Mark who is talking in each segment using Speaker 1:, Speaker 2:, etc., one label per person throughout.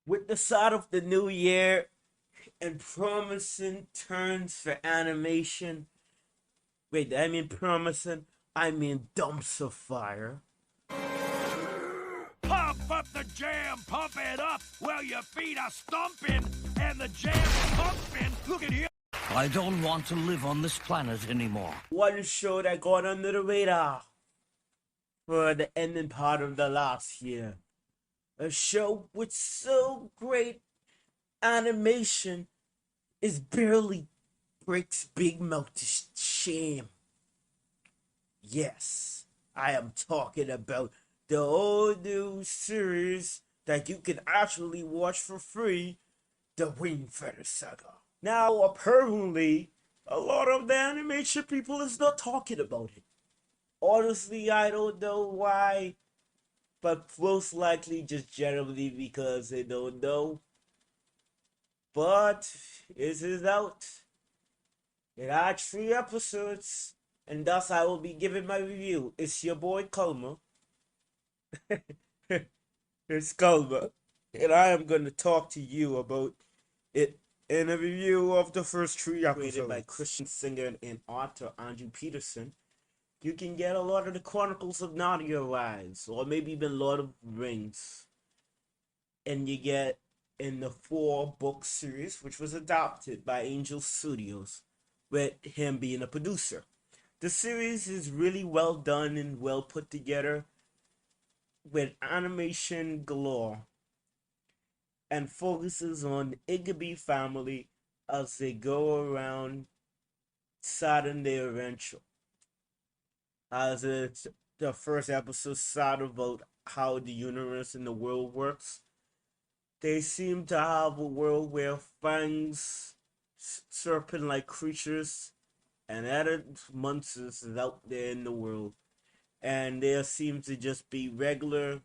Speaker 1: With the start of the new year and promising turns for animation. Wait, I mean promising, I mean dumpster fire.
Speaker 2: Pump up the jam, pump it up while your feet are stumping and the jam's pumping. Look at here. I don't want to live on this planet anymore.
Speaker 1: One show that got under the radar for the ending part of the last year. A show with so great animation is barely breaks Big Mouth to shame. Yes, I am talking about the old new series that you can actually watch for free, the Winfeathers Saga. Now, apparently, a lot of the animation people is not talking about it. Honestly, I don't know why, but most likely just generally because they don't know. But it is out. It had 3 episodes, and thus I will be giving my review. It's your boy Culmer. It's Culmer, and I am going to talk to you about it in a review of the first 3 episodes. Created by Christian singer and author Andrew Peterson. You can get a lot of the Chronicles of Narnia rides, or maybe even Lord of the Rings. And you get in the 4-book series, which was adopted by Angel Studios, with him being a producer. The series is really well done and well put together with animation galore and focuses on the Igby family as they go around starting their adventure. As it's the first episode started about how the universe and the world works, they seem to have a world where fangs, serpent-like creatures, and other monsters is out there in the world. And there seems to just be regular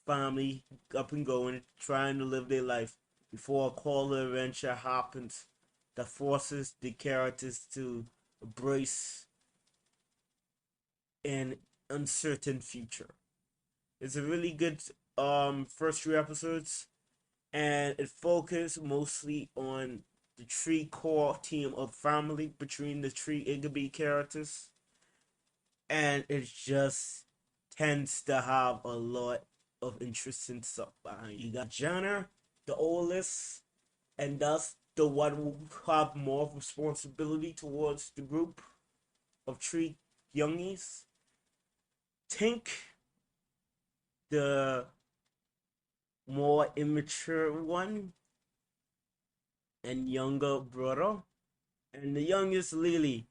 Speaker 1: family up and going, trying to live their life before a call to adventure happens that forces the characters to embrace an uncertain future. It's a really good first 3 episodes, and it focused mostly on the three core team of family between the three Igby characters, and it just tends to have a lot of interesting stuff behind. You got Jenner, the oldest, and thus the one who have more responsibility towards the group of three youngies. Tink, the more immature one and younger brother, and the youngest Lily,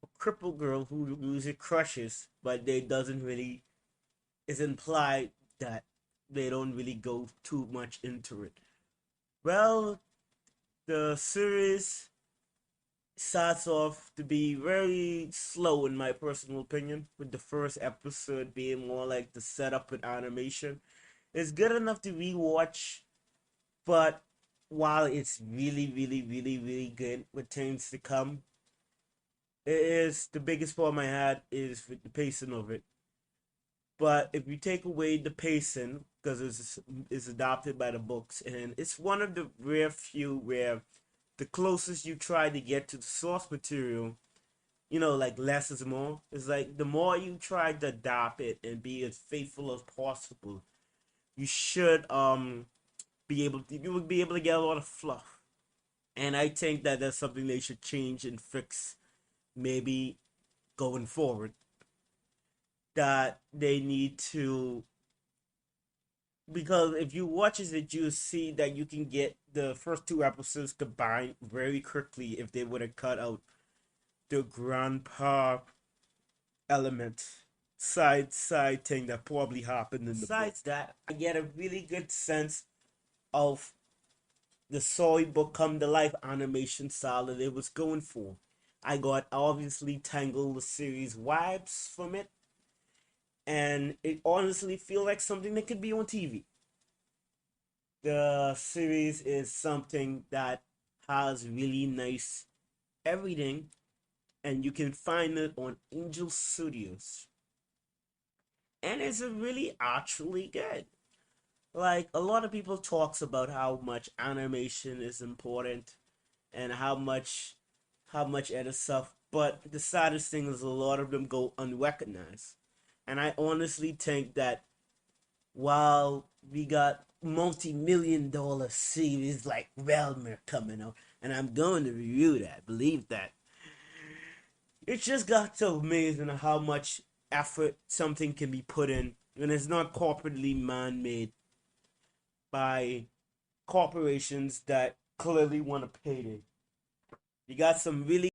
Speaker 1: a crippled girl who usually crushes, but they doesn't really. It's implied that they don't really go too much into it. Well, the series starts off to be very slow in my personal opinion, with the first episode being more like the setup and animation. It's good enough to rewatch, but while it's really good with things to come, it is the biggest problem I had is with the pacing of it. But if you take away the pacing, because it's adopted by the books, and it's one of the rare few where the closest you try to get to the source material, like less is more. It's like the more you try to adopt it and be as faithful as possible, you should you would be able to get a lot of fluff. And I think that that's something they should change and fix maybe going forward. That they need to, because if you watch it, you see that you can get the first 2 episodes combined very quickly if they would have cut out the grandpa element side thing that probably happened in the Besides book. That, I get a really good sense of the storybook come to life animation style that it was going for. I got obviously Tangled the series vibes from it, and it honestly feel like something that could be on TV. The series is something that has really nice everything, and you can find it on Angel Studios. And it's really actually good. Like a lot of people talks about how much animation is important and how much other stuff, but the saddest thing is a lot of them go unrecognized. And I honestly think that while we got multi-million-dollar series like Realmer coming out, and I'm going to review that, believe that, it just got so amazing how much effort something can be put in when it's not corporately man-made by corporations that clearly want to pay it. You got some really